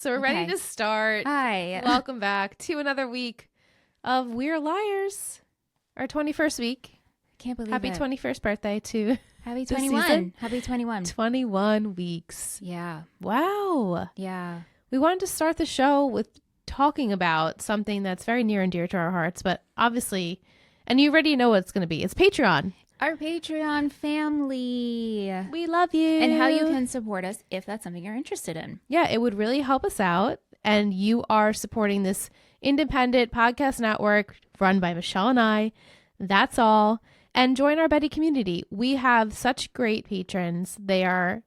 So we're ready to start. Hi. Welcome back to another week of We're Liars. Our 21st week. Can't believe Happy it. 21st birthday to Happy this 21. season. Happy 21. 21 weeks. Yeah. Wow. Yeah. We wanted to start the show with talking about something that's very near and dear to our hearts, but obviously, and you already know what it's going to be. It's Patreon. Our Patreon family. We love you. And how you can support us if that's something you're interested in. Yeah, it would really help us out. And you are supporting this independent podcast network run by Michelle and I. That's all. And join our Betty community. We have such great patrons. They are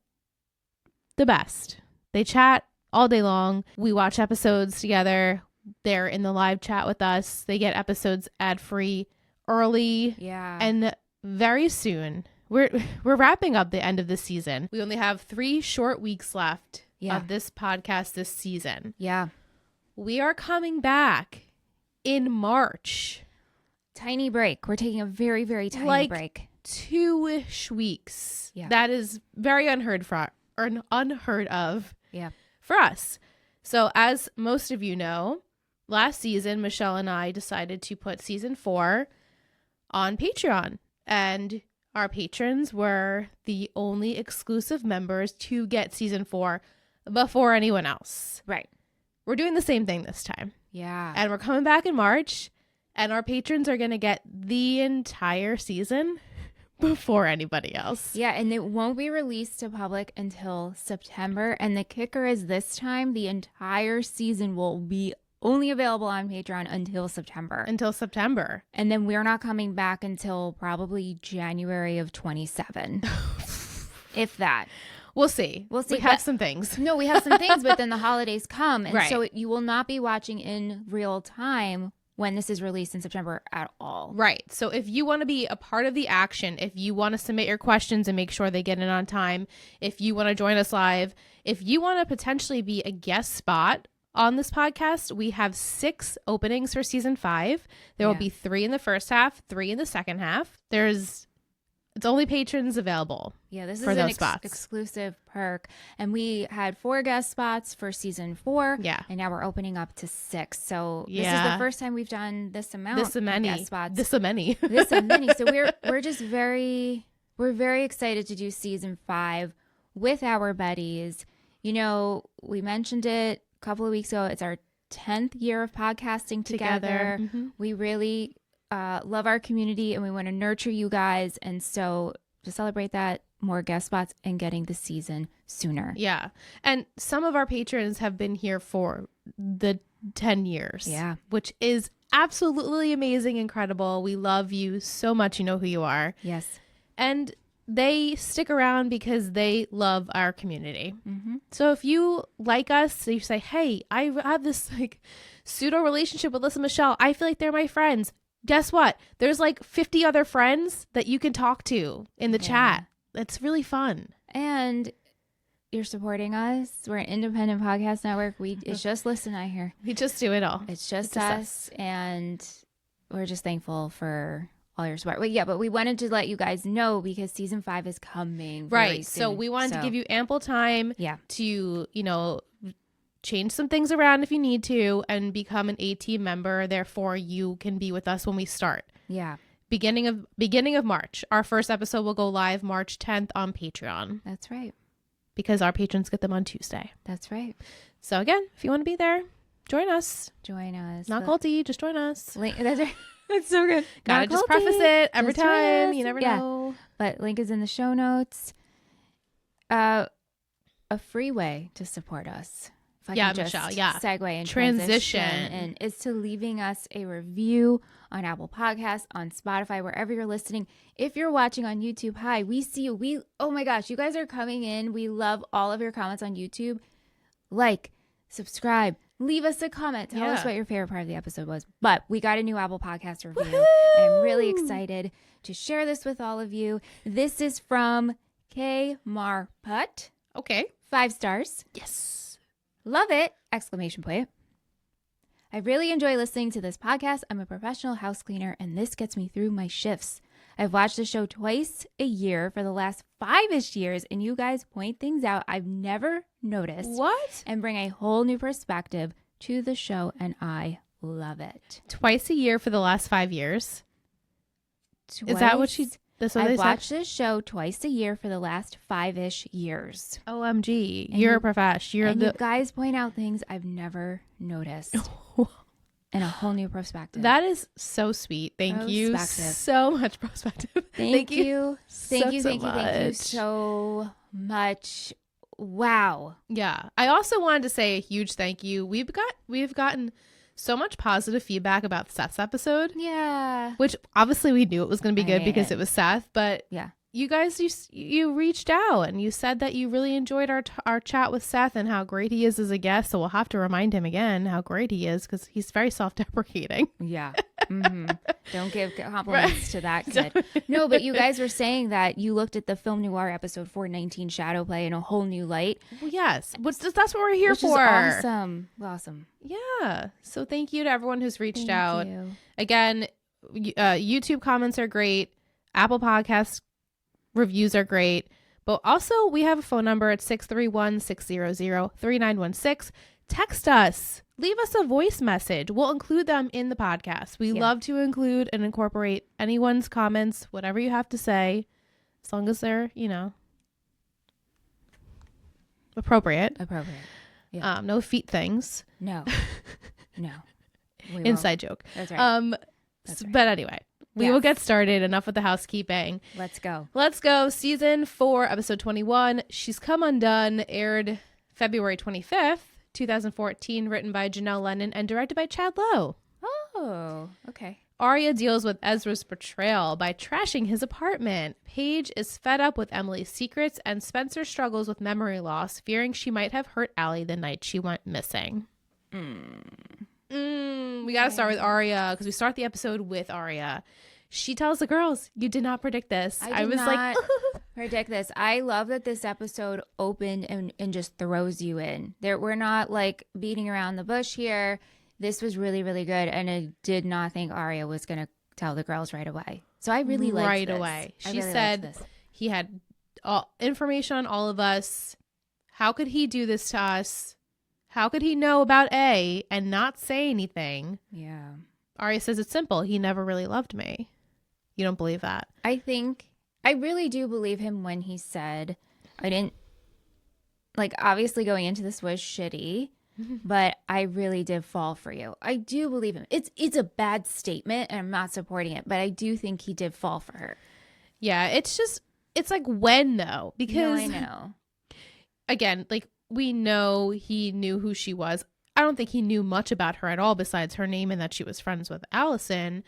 the best. They chat all day long. We watch episodes together. They're in the live chat with us. They get episodes ad-free early. Yeah. And very soon, we're wrapping up the end of this season. We only have 3 short weeks left of this podcast this season. Yeah. We are coming back in March. Tiny break. We're taking a very, very tiny break. 2-ish weeks. Yeah. That is very unheard of Yeah. for us. So as most of you know, last season, Michelle and I decided to put season 4 on Patreon. And our patrons were the only exclusive members to get season 4 before anyone else. Right. We're doing the same thing this time. Yeah. And we're coming back in March, and our patrons are going to get the entire season before anybody else. Yeah, and it won't be released to public until September. And the kicker is this time, the entire season will be only available on Patreon until September. And then we're not coming back until probably January of 27. If that. We'll see. We have some things. No, we have some things, but then the holidays come. And right. so you will not be watching in real time when this is released in September at all. Right. So if you want to be a part of the action, if you want to submit your questions and make sure they get in on time, if you want to join us live, if you want to potentially be a guest spot on this podcast, we have 6 openings for season 5. There will be 3 in the first half, 3 in the second half. It's only patrons available. Yeah, this is an exclusive perk. And we had 4 guest spots for season 4. Yeah. And now we're opening up to 6. So this is the first time we've done this amount of guest spots. This many. So we're just very excited to do season 5 with our buddies. You know, we mentioned it a couple of weeks ago. It's our 10th year of podcasting together. Mm-hmm. We really love our community and we want to nurture you guys. And so to celebrate that, more guest spots and getting the season sooner. Yeah. And some of our patrons have been here for the 10 years. Yeah. Which is absolutely amazing, incredible. We love you so much. You know who you are. Yes. And they stick around because they love our community. Mm-hmm. So if you like us, you say, hey, I have this pseudo relationship with Liss and Michelle. I feel like they're my friends. Guess what? There's 50 other friends that you can talk to in the chat. It's really fun. And you're supporting us. We're an independent podcast network. It's just Liss and I here. We just do it all. It's just us. And we're just thankful for all your support. But we wanted to let you guys know because season 5 is coming very soon. So we wanted to give you ample time to, change some things around if you need to and become an A-team member. Therefore, you can be with us when we start. Yeah. Beginning of March. Our first episode will go live March 10th on Patreon. That's right. Because our patrons get them on Tuesday. That's right. So again, if you want to be there, join us. Not culty, just join us. Link, that's right. That's so good. Gotta just preface it every time. You never know. But link is in the show notes. A free way to support us. If I can just Michelle, segue and transition and is to leaving us a review on Apple Podcasts, on Spotify, wherever you're listening. If you're watching on YouTube, hi, we see you. Oh my gosh, you guys are coming in. We love all of your comments on YouTube. Like, subscribe, leave us a comment. Tell us what your favorite part of the episode was. But we got a new Apple Podcast review. Woohoo! And I'm really excited to share this with all of you. This is from K. Marput. Okay. 5 stars. Yes. Love it! Exclamation point. I really enjoy listening to this podcast. I'm a professional house cleaner, and this gets me through my shifts. I've watched the show twice a year for the last 5-ish years, and you guys point things out I've never noticed. What? And bring a whole new perspective to the show, and I love it. Twice a year for the last 5 years. Is that what she... That's what I've they said? watched this show twice a year for the last 5-ish years. OMG. You're a profesh. You guys point out things I've never noticed. And a whole new perspective. That is so sweet. Thank you so much, perspective. Thank you. Thank you so much. Wow. Yeah. I also wanted to say a huge thank you. We've gotten so much positive feedback about Seth's episode. Yeah. Which obviously we knew it was going to be good because it was Seth, but yeah. You guys, you reached out and you said that you really enjoyed our chat with Seth and how great he is as a guest. So we'll have to remind him again how great he is because he's very self-deprecating. Yeah. Mm-hmm. Don't give compliments to that kid. No, but you guys were saying that you looked at the Film Noir episode 419 Shadowplay in a whole new light. Well, yes. That's what we're here for. Awesome. Awesome. Yeah. So thank you to everyone who's reached out. You. Again, YouTube comments are great. Apple Podcasts reviews are great, but also we have a phone number at 631-600-3916. Text us, leave us a voice message. We'll include them in the podcast. We love to include and incorporate anyone's comments, whatever you have to say, as long as they're, appropriate. Yeah. No feet things. No. Inside joke. That's right. But anyway, we will get started. Enough with the housekeeping. Let's go. Season 4, episode 21. She's Come Undone, aired February 25th, 2014, written by Janelle Lennon and directed by Chad Lowe. Oh, okay. Aria deals with Ezra's betrayal by trashing his apartment. Paige is fed up with Emily's secrets, and Spencer struggles with memory loss, fearing she might have hurt Allie the night she went missing. We got to start with Aria because we start the episode with Aria. She tells the girls, "You did not predict this." I was like, predict this. I love that this episode opened and just throws you in. We're not like beating around the bush here. This was really, really good. And I did not think Aria was going to tell the girls right away. So I really liked right this. away. She said he had information on all of us. How could he do this to us? How could he know about A and not say anything? Yeah. Aria says it's simple. He never really loved me. You don't believe that? I really do believe him when he said, I didn't, like, obviously going into this was shitty, but I really did fall for you. I do believe him. It's a bad statement and I'm not supporting it, but I do think he did fall for her. Yeah, it's like when though? Because I know. Again, like we know he knew who she was. I don't think he knew much about her at all besides her name and that she was friends with Allison.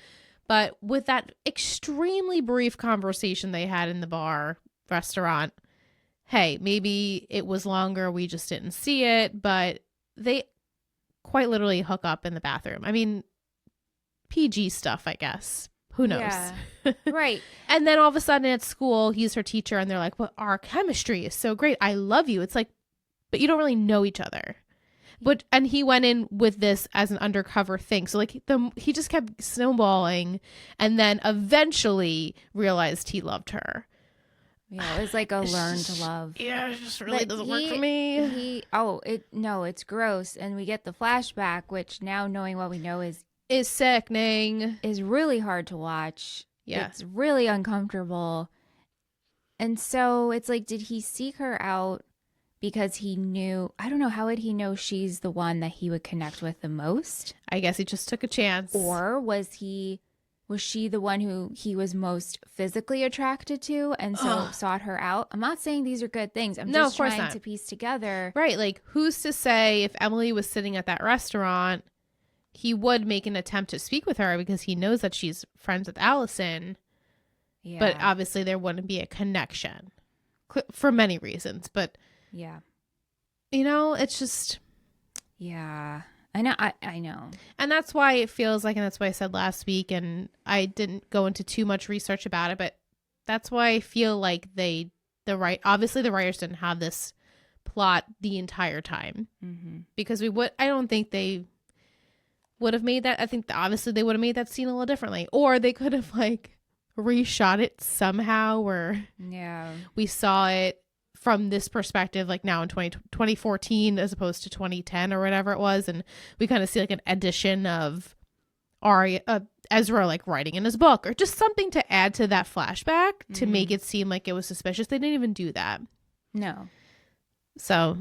But with that extremely brief conversation they had in the restaurant, hey, maybe it was longer. We just didn't see it. But they quite literally hook up in the bathroom. I mean, PG stuff, I guess. Who knows? Yeah. Right. And then all of a sudden at school, he's her teacher. And they're like, well, our chemistry is so great. I love you. It's like, but you don't really know each other. And he went in with this as an undercover thing. So like he just kept snowballing and then eventually realized he loved her. Yeah, it was like a learned love. Yeah, it just really doesn't work for me. It's gross. And we get the flashback, which now knowing what we know is sickening. Is really hard to watch. Yeah. It's really uncomfortable. And so it's like, did he seek her out because he knew, I don't know, how would he know she's the one that he would connect with the most? I guess he just took a chance. Or was she the one who he was most physically attracted to and so sought her out? I'm not saying these are good things. I'm just trying to piece together. Right. Like, who's to say if Emily was sitting at that restaurant, he would make an attempt to speak with her because he knows that she's friends with Allison. Yeah. But obviously there wouldn't be a connection for many reasons. But yeah. It's just. Yeah. I know. I know. And that's why it feels like, and that's why I said last week, and I didn't go into too much research about it, but that's why I feel like obviously the writers didn't have this plot the entire time. Mm-hmm. Because I don't think they would have made that. I think obviously they would have made that scene a little differently. Or they could have like reshot it somehow where we saw it from this perspective, like now in 2014 as opposed to 2010 or whatever it was. And we kind of see like an addition of Aria, Ezra like writing in his book, or just something to add to that flashback to make it seem like it was suspicious. They didn't even do that. No. So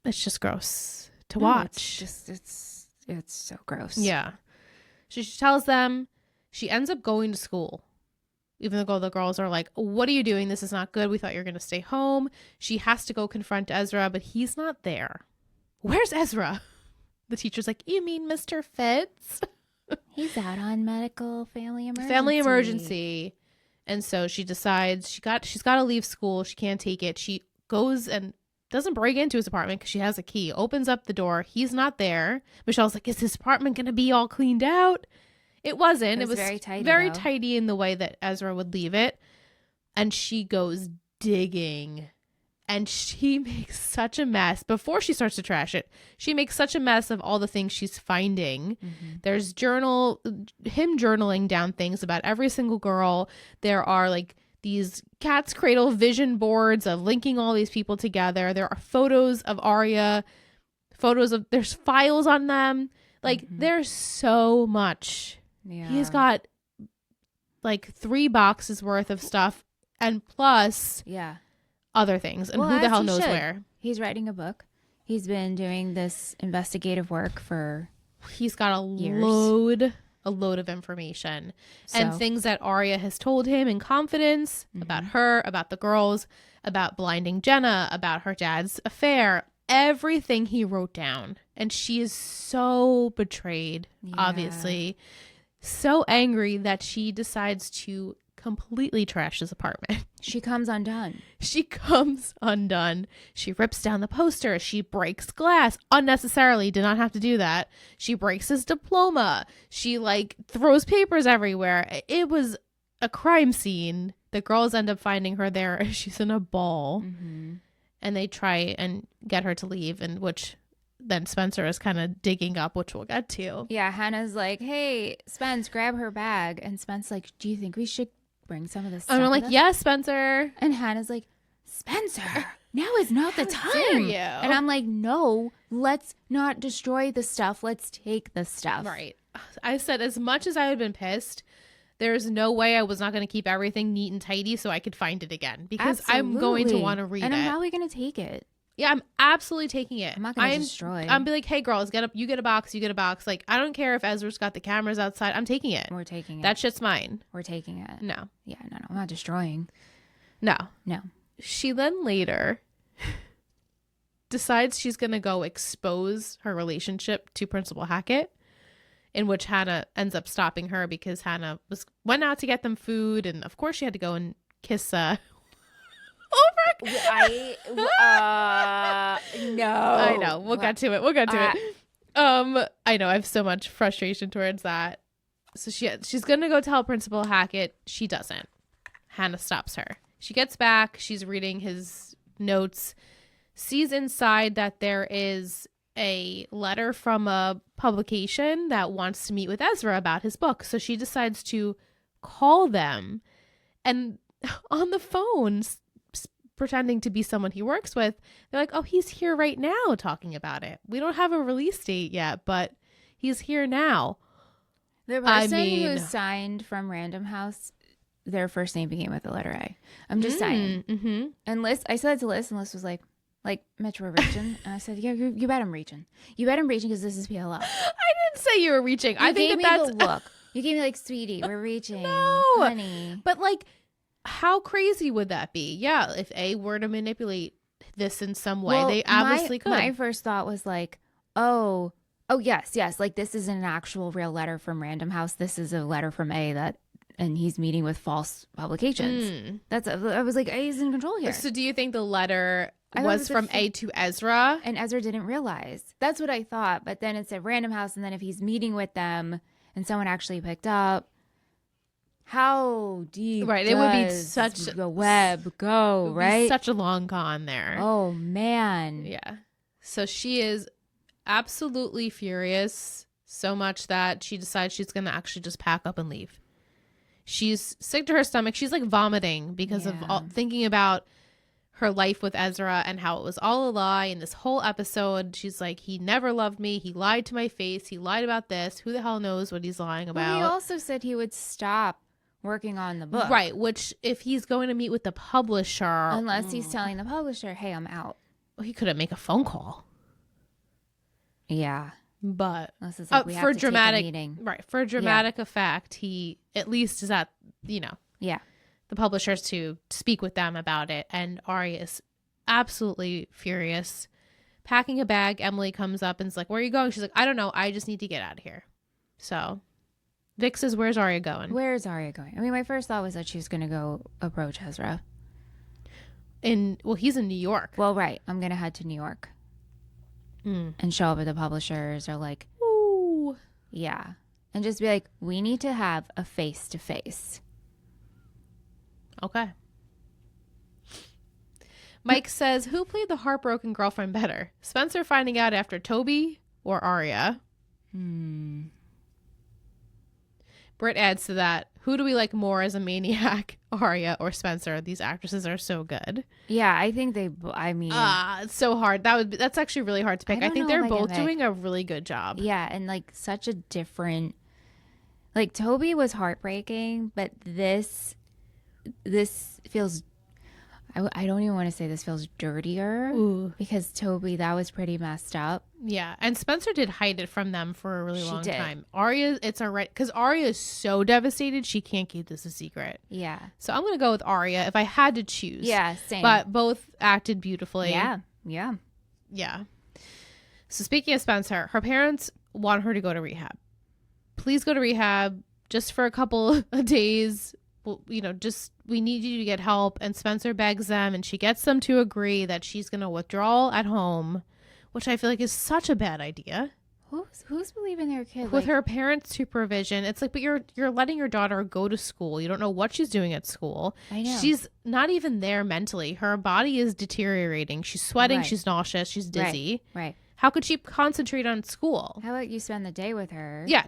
it's just gross to watch. It's so gross. Yeah. She tells them she ends up going to school. Even though the girls are like, what are you doing? This is not good. We thought you were going to stay home. She has to go confront Ezra, but he's not there. Where's Ezra? The teacher's like, you mean Mr. Fitz? He's out on medical family emergency. And so she decides she's got to leave school. She can't take it. She goes and doesn't break into his apartment because she has a key. Opens up the door. He's not there. Michelle's like, is his apartment going to be all cleaned out? It wasn't. It was very tidy in the way that Ezra would leave it. And she goes digging. And she makes such a mess. Before she starts to trash it, she makes such a mess of all the things she's finding. There's him journaling down things about every single girl. There are like these cat's cradle vision boards of linking all these people together. There are photos of Aria, there's files on them. Like there's so much. Yeah. He's got like 3 boxes worth of stuff and plus other things. And who the hell knows where. He's writing a book. He's been doing this investigative work for He's got a years. load of information and things that Aria has told him in confidence about her, about the girls, about blinding Jenna, about her dad's affair. Everything he wrote down. And she is so betrayed, obviously. So angry that she decides to completely trash his apartment. She comes undone. She rips down the poster. She breaks glass unnecessarily. Did not have to do that. She breaks his diploma. She like throws papers everywhere. It was a crime scene. The girls end up finding her there. She's in a ball. And they try and get her to leave, and which then Spencer is kind of digging up, which we'll get to. Yeah, Hannah's like, hey, Spence, grab her bag. And Spencer's like, do you think we should bring some of this stuff? And I'm like, yes, Spencer. And Hannah's like, Spencer, now is not the time. And I'm like, no, let's not destroy the stuff. Let's take the stuff. Right. I said, as much as I had been pissed, there's no way I was not going to keep everything neat and tidy so I could find it again. Because I'm going to want to read it. And I'm probably going to take it. Yeah, I'm absolutely taking it. I'm not going to destroy. I'm be like, hey, girls, you get a box, you get a box. Like, I don't care if Ezra's got the cameras outside. I'm taking it. We're taking it. That shit's mine. We're taking it. No. Yeah, no. I'm not destroying. No. No. She then later decides she's going to go expose her relationship to Principal Hackett, in which Hanna ends up stopping her because Hanna went out to get them food. And, of course, she had to go and kiss no. I know. We'll get to it. I know. I have so much frustration towards that. So she's gonna go tell Principal Hackett. She doesn't. Hanna stops her. She gets back. She's reading his notes. Sees inside that there is a letter from a publication that wants to meet with Ezra about his book. So she decides to call them, and on the phone, pretending to be someone he works with, they're like, oh, he's here right now talking about it. We don't have a release date yet, but he's here now. The person who signed from Random House, their first name began with the letter A. I'm just saying. And Liss, I said that to Liss, and Liss was like, Mitch, we're reaching. And I said, yeah, you bet I'm reaching. You bet I'm reaching because this is PLL. I didn't say you were reaching. I think that's the look. You gave me like, sweetie, we're reaching. No, honey. But like, how crazy would that be? Yeah, if A were to manipulate this in some way, they obviously could. My first thought was like, oh, yes. Like, this is an actual real letter from Random House. This is a letter from A and he's meeting with false publications. I was like, A is in control here. So do you think the letter was from A to Ezra? And Ezra didn't realize. That's what I thought. But then it said Random House. And then if he's meeting with them and someone actually picked up, how deep it would be such the web go, right? Such a long con there. Oh, man. Yeah. So she is absolutely furious, so much that she decides she's going to actually just pack up and leave. She's sick to her stomach. She's like vomiting because of thinking about her life with Ezra and how it was all a lie. And this whole episode, she's like, he never loved me. He lied to my face. He lied about this. Who the hell knows what he's lying about? Well, he also said he would stop working on the book. Right, which if he's going to meet with the publisher. Unless he's telling the publisher, hey, I'm out. Well, he couldn't make a phone call. Yeah. But unless it's like we have to dramatic, take a meeting. Right, for dramatic effect, he at least is at, Yeah. the publishers to speak with them about it. And Aria is absolutely furious. Packing a bag, Emily comes up and is like, where are you going? She's like, I don't know. I just need to get out of here. So Vic says, where's Aria going? Where's Aria going? I mean, my first thought was that she was going to go approach Ezra. Well, he's in New York. Well, right. I'm going to head to New York. And show up at the publishers or like, ooh. Yeah. And just be like, we need to have a face-to-face. Okay. Mike says, who played the heartbroken girlfriend better? Spencer finding out after Toby or Aria? Britt adds to that, who do we like more as a maniac, Aria or Spencer? These actresses are so good. Yeah, I think it's so hard. That's actually really hard to pick. I think they're both doing a really good job. Yeah, and like such a different, like Toby was heartbreaking, but this feels, I don't even want to say this feels dirtier. Ooh. Because Toby, that was pretty messed up. Yeah, and Spencer did hide it from them for a really long time. Aria, it's alright because Aria is so devastated she can't keep this a secret. Yeah. So I'm gonna go with Aria if I had to choose. Yeah, same. But both acted beautifully. Yeah. So speaking of Spencer, her parents want her to go to rehab. Please go to rehab just for a couple of days. Well, we need you to get help. And Spencer begs them, and she gets them to agree that she's gonna withdraw at home, which I feel like is such a bad idea. Who's believing their kid? With her parents' supervision, it's like, but you're letting your daughter go to school. You don't know what she's doing at school. I know. She's not even there mentally. Her body is deteriorating. She's sweating. Right. She's nauseous. She's dizzy. Right. How could she concentrate on school? How about you spend the day with her? Yeah,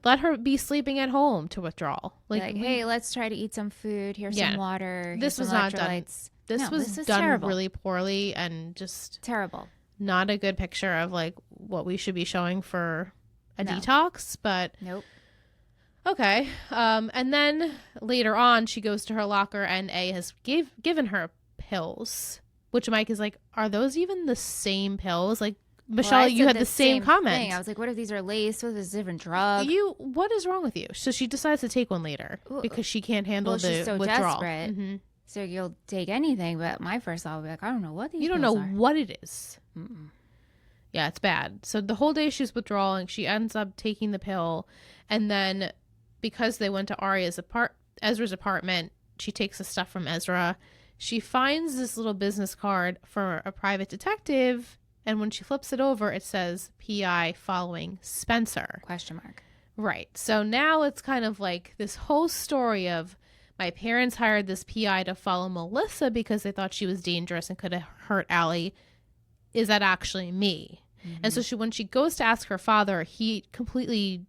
let her be sleeping at home to withdraw. Like hey, let's try to eat some food. Here's some water. This was not done. This was done terrible. Really poorly and just terrible. Not a good picture of like what we should be showing for a detox, but nope. Okay. And then later on, she goes to her locker and A has given her pills, which Mike is like, are those even the same pills? Like, Michelle, you had the same comment. Thing. I was like, what if these are laced with a different drug? What is wrong with you? So she decides to take one later because she can't handle the she's so withdrawal. Desperate. Mm-hmm. So you'll take anything, but my first thought would be like, I don't know what these You don't pills know are. what it is. Mm-mm. Yeah, it's bad. So the whole day she's withdrawing. She ends up taking the pill. And then because they went to Ezra's apartment, she takes the stuff from Ezra. She finds this little business card for a private detective. And when she flips it over, it says PI following Spencer. ? Right. So now it's kind of like this whole story of my parents hired this PI to follow Melissa because they thought she was dangerous and could have hurt Allie. Is that actually me? Mm-hmm. And so when she goes to ask her father, he completely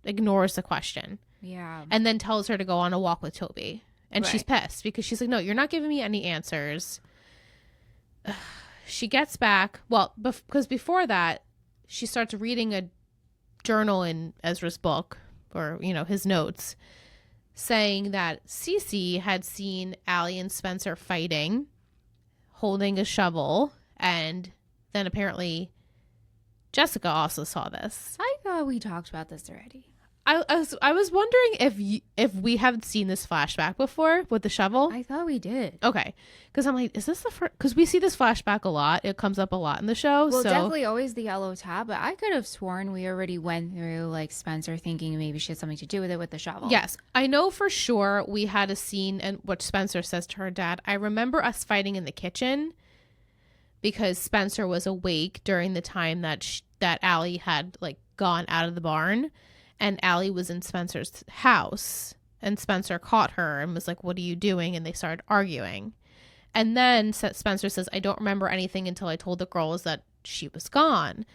ignores the question. Yeah. And then tells her to go on a walk with Toby. And she's pissed because she's like, no, you're not giving me any answers. She gets back. Well, because before that, she starts reading a journal in Ezra's book or, his notes saying that Cece had seen Allie and Spencer fighting, holding a shovel. And then apparently Jessica also saw this. I thought we talked about this already. I was wondering if we haven't seen this flashback before with the shovel. I thought we did. Okay. Because I'm like, is this the first? Because we see this flashback a lot. It comes up a lot in the show. Well, definitely always the yellow tab. But I could have sworn we already went through like Spencer thinking maybe she had something to do with it with the shovel. Yes. I know for sure we had a scene and what Spencer says to her dad. I remember us fighting in the kitchen because Spencer was awake during the time that Allie had like gone out of the barn. And Allie was in Spencer's house and Spencer caught her and was like, what are you doing? And they started arguing. And then Spencer says, I don't remember anything until I told the girls that she was gone.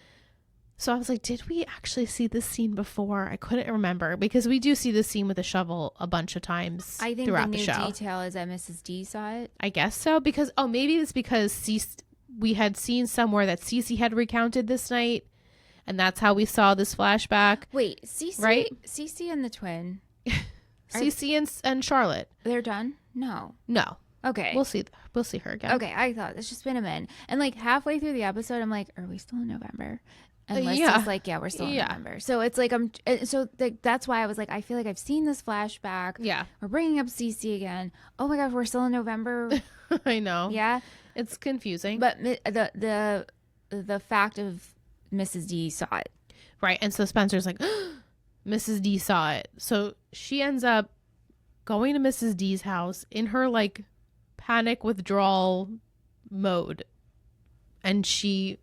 So I was like, did we actually see this scene before? I couldn't remember because we do see this scene with the shovel a bunch of times I think throughout the new the show. detail is that Mrs. D saw it. I guess so because, maybe it's because we had seen somewhere that Cece had recounted this night and that's how we saw this flashback. Wait, Cece, right? Cece and the twin. Cece and Charlotte. They're done? No. Okay. We'll see her again. Okay, I thought it's just been a minute. And like halfway through the episode, I'm like, are we still in November? And Liss is like, yeah, we're still in November. So it's like, that's why I was like, I feel like I've seen this flashback. Yeah. We're bringing up Cece again. Oh my God, we're still in November. I know. Yeah. It's confusing. But the fact of Mrs. D saw it. Right. And so Spencer's like, Mrs. D saw it. So she ends up going to Mrs. D's house in her like panic withdrawal mode. And she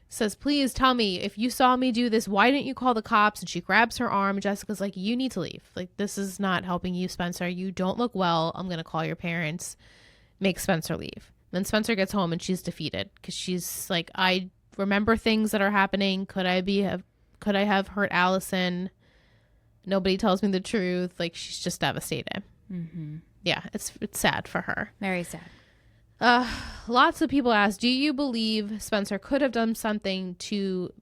says, please tell me if you saw me do this, why didn't you call the cops? And she grabs her arm. Jessica's like, you need to leave. Like, this is not helping you, Spencer. You don't look well. I'm going to call your parents. Make Spencer leave. Then Spencer gets home and she's defeated because she's like, I remember things that are happening. Could I have hurt Allison? Nobody tells me the truth. Like, she's just devastated. Mm-hmm. Yeah, it's sad for her. Very sad. Lots of people ask, do you believe Spencer could have done something to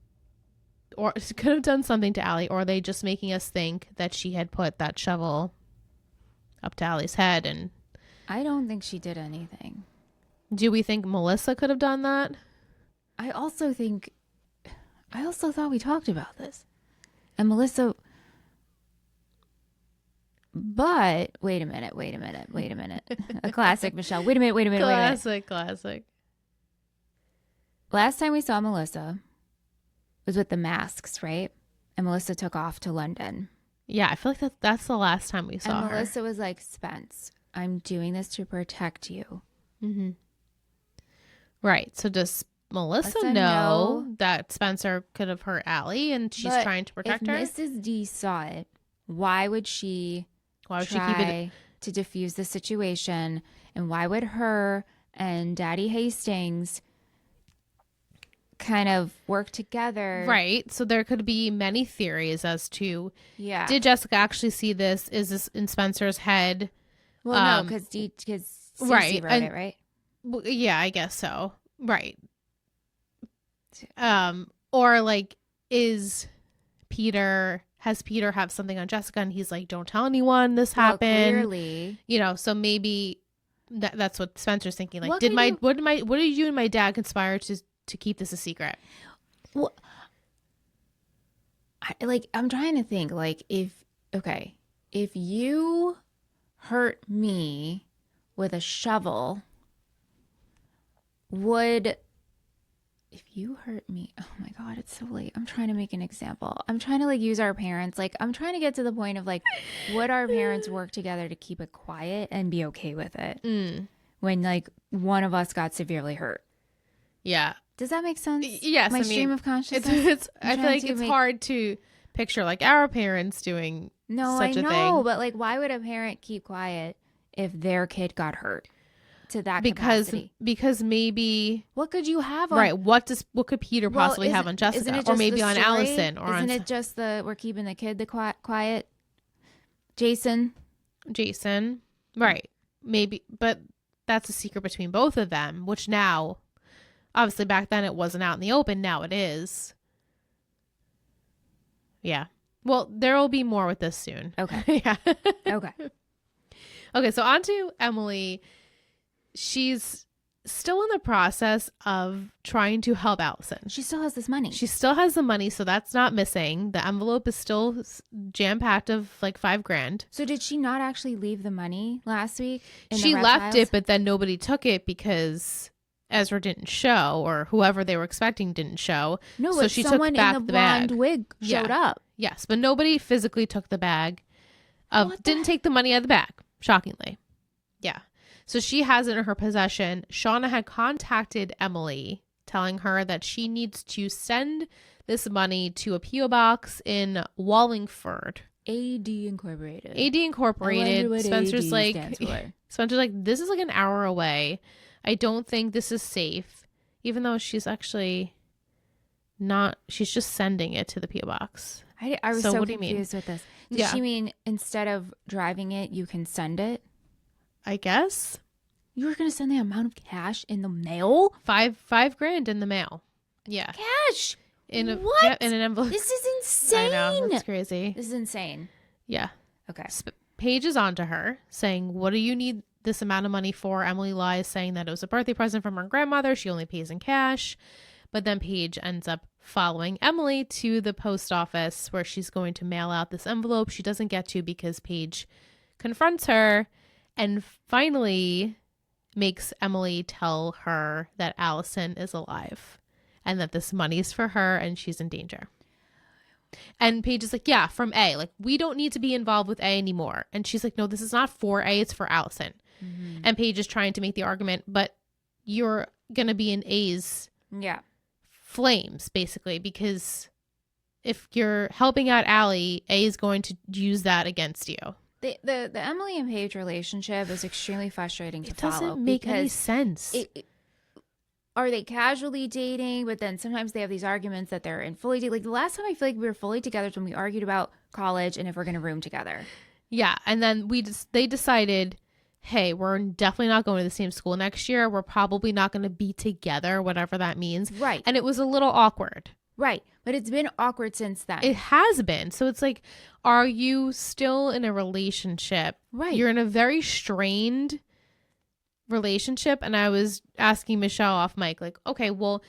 Allie, or are they just making us think that she had put that shovel up to Allie's head? And I don't think she did anything. Do we think Melissa could have done that? I also thought we talked about this. And Melissa... But wait a minute. A classic, Michelle. Wait a minute. Classic. Last time we saw Melissa was with the masks, right? And Melissa took off to London. Yeah, I feel like that's the last time we saw her. And Melissa was like, Spence, I'm doing this to protect you. Mm-hmm. Right. So does Melissa know that Spencer could have hurt Allie and she's trying to protect her? If Mrs. D saw it, why would she keep it to diffuse the situation? And why would her and Daddy Hastings kind of work together? Right. So there could be many theories as to, did Jessica actually see this? Is this in Spencer's head? Well, no, because Cece wrote it, right? Well, yeah, I guess so. Right. Or like, has Peter have something on Jessica and he's like, don't tell anyone this happened. Clearly. So maybe that's what Spencer's thinking. Like, what did you and my dad conspire to keep this a secret? Well, I'm trying to think, like, if you hurt me with a shovel, if you hurt me, oh my God, it's so late. I'm trying to make an example. I'm trying to use our parents. I'm trying to get to the point of would our parents work together to keep it quiet and be okay with it when one of us got severely hurt? Yeah. Does that make sense? Yes. My stream of consciousness. I feel like it's hard to picture our parents doing such a thing. No, but why would a parent keep quiet if their kid got hurt? To that capacity. Because maybe what could you have on, right? What could Peter possibly have on Jessica, or maybe on Allison, or isn't it just we're keeping the kid quiet? Jason, right? Maybe, but that's a secret between both of them. Which now, obviously, back then it wasn't out in the open. Now it is. Yeah. Well, there will be more with this soon. Okay. Yeah. Okay. Okay. So on to Emily. She's still in the process of trying to help Allison. She still has this money. She still has the money, so that's not missing. The envelope is still jam-packed of $5,000. So did she not actually leave the money last week? She left it, but then nobody took it because Ezra didn't show, or whoever they were expecting didn't show. No, so she took back in the the bag. blonde wig showed up. Yes, but nobody physically took the bag. Didn't take the money out of the bag, shockingly. Yeah. So she has it in her possession. Shauna had contacted Emily, telling her that she needs to send this money to a P.O. box in Wallingford. AD Incorporated. Spencer's like, this is an hour away. I don't think this is safe. Even though she's actually she's just sending it to the PO box. I was So so what do you mean? confused with this. Did she mean instead of driving it, you can send it? I guess. You were going to send the amount of cash in the mail? $5,000 in the mail. Yeah. Cash? In a, what? Yeah, in an envelope. This is insane. I know. That's crazy. This is insane. Yeah. Okay. Paige is on to her saying, what do you need this amount of money for? Emily lies saying that it was a birthday present from her grandmother. She only pays in cash. But then Paige ends up following Emily to the post office where she's going to mail out this envelope. She doesn't get to because Paige confronts her and finally makes Emily tell her that Allison is alive and that this money's for her and she's in danger. And Paige is like, yeah, from A. Like, we don't need to be involved with A anymore. And she's like, no, this is not for A, it's for Allison. Mm-hmm. And Paige is trying to make the argument, but you're going to be in A's flames, basically, because if you're helping out Allie, A is going to use that against you. The Emily and Paige relationship is extremely frustrating to follow. It doesn't make any sense. Are they casually dating? But then sometimes they have these arguments that they're in fully dating. Like the last time I feel like we were fully together is when we argued about college and if we're going to room together. Yeah. And then they decided, hey, we're definitely not going to the same school next year. We're probably not going to be together, whatever that means. Right. And it was a little awkward. Right. But it's been awkward since then. It has been. So it's like, are you still in a relationship? Right. You're in a very strained relationship. And I was asking Michelle off mic, like, okay, well,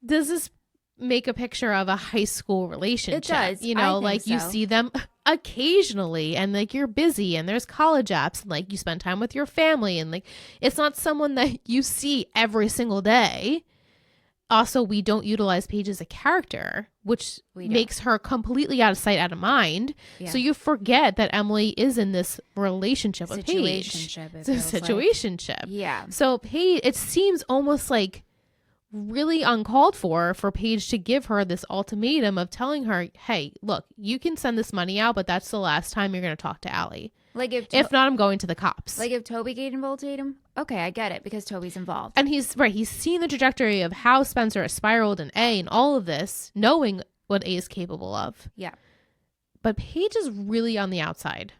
does this make a picture of a high school relationship? It does. You know, like so. You see them occasionally and like you're busy and there's college apps and like you spend time with your family and like it's not someone that you see every single day. Also, we don't utilize Paige as a character, which makes her completely out of sight, out of mind. Yeah. So you forget that Emily is in this relationship with Paige. It's a situationship. Like. Yeah. So Paige, it seems almost like really uncalled for Paige to give her this ultimatum of telling her, hey, look, you can send this money out, but that's the last time you're going to talk to Allie. Like if not, I'm going to the cops. Like if Toby gave him ultimatum, okay, I get it because Toby's involved. And he's seen the trajectory of how Spencer has spiraled in A and all of this, knowing what A is capable of. Yeah. But Paige is really on the outside.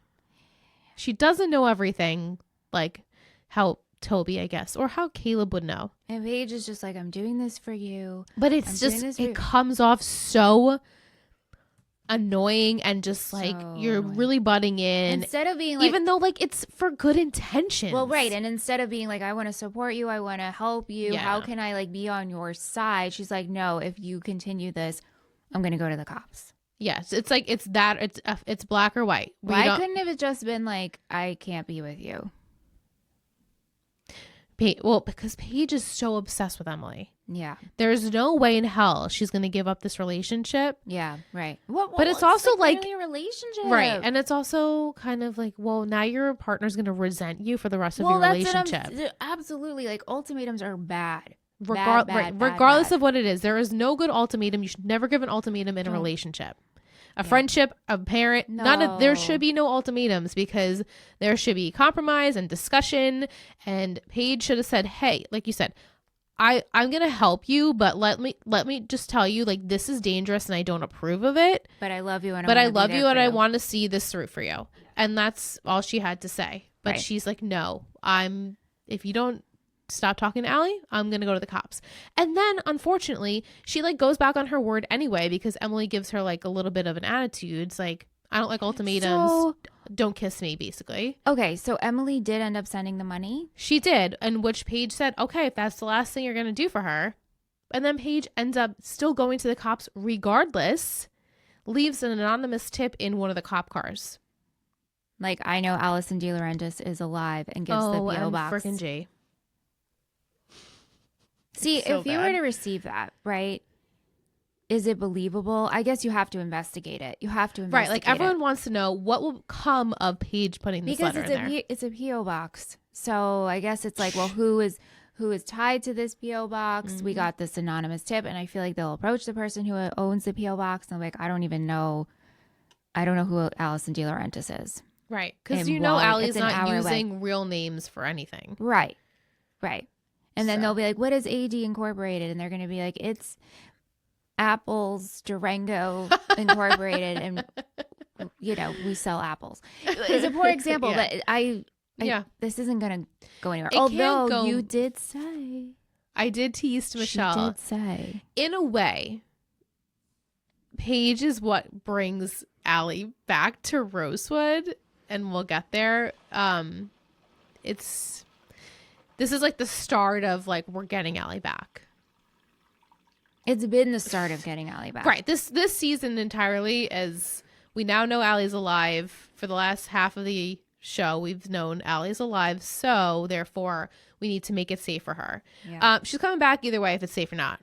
She doesn't know everything, like how Toby, I guess, or how Caleb would know. And Paige is just like, I'm doing this for you. But it's just, it comes off so annoying and just like you're really butting in instead of being like, even though like it's for good intentions. Well, right. And instead of being like, I want to support you, I want to help you, how can I like be on your side? She's like, no, if you continue this, I'm gonna go to the cops. Yes, it's like it's black or white. Why couldn't it have just been like, I can't be with you? Well, because Paige is so obsessed with Emily. Yeah. There's no way in hell she's going to give up this relationship. Yeah, right. But it's also like really a relationship. Right. And it's also kind of like, well, now your partner's going to resent you for the rest of your relationship. Absolutely. Like ultimatums are bad. Regardless of what it is, there is no good ultimatum. You should never give an ultimatum in a relationship. A friendship, a parent, there should be no ultimatums because there should be compromise and discussion. And Paige should have said, hey, like you said, I'm going to help you, but let me just tell you, like, this is dangerous and I don't approve of it. But I love you. And I want to see this through for you. And that's all she had to say. But she's like, no, if you don't stop talking to Allie, I'm gonna go to the cops. And then unfortunately she like goes back on her word anyway because Emily gives her like a little bit of an attitude. It's like, I don't like ultimatums, don't kiss me, basically. Okay, so Emily did end up sending the money. She did, and which Paige said, okay, if that's the last thing you're gonna do for her. And then Paige ends up still going to the cops regardless, leaves an anonymous tip in one of the cop cars. Like, I know Allison De Laurentiis is alive and gives the P.O. box. Frickin' G. See, if you were to receive that, right, is it believable? I guess you have to investigate it. Right, like everyone wants to know what will come of Paige putting this letter in there. Because it's a P.O. box. So I guess it's like, well, who is tied to this P.O. box? Mm-hmm. We got this anonymous tip, and I feel like they'll approach the person who owns the P.O. box, and I'm like, I don't know who Allison De Laurentiis is. Right, because Allie's not using real names for anything. Right, right. And then they'll be like, what is AD Incorporated? And they're going to be like, it's apples, Durango Incorporated, and we sell apples. It's a poor example, but this isn't gonna go anywhere. Although you did say, I did tease to Michelle. She did say, in a way, Paige is what brings Allie back to Rosewood, and we'll get there. This is like the start of like we're getting Allie back. It's been the start of getting Allie back. Right. This season entirely, as we now know Allie's alive. For the last half of the show, we've known Allie's alive. So therefore, we need to make it safe for her. Yeah. She's coming back either way if it's safe or not.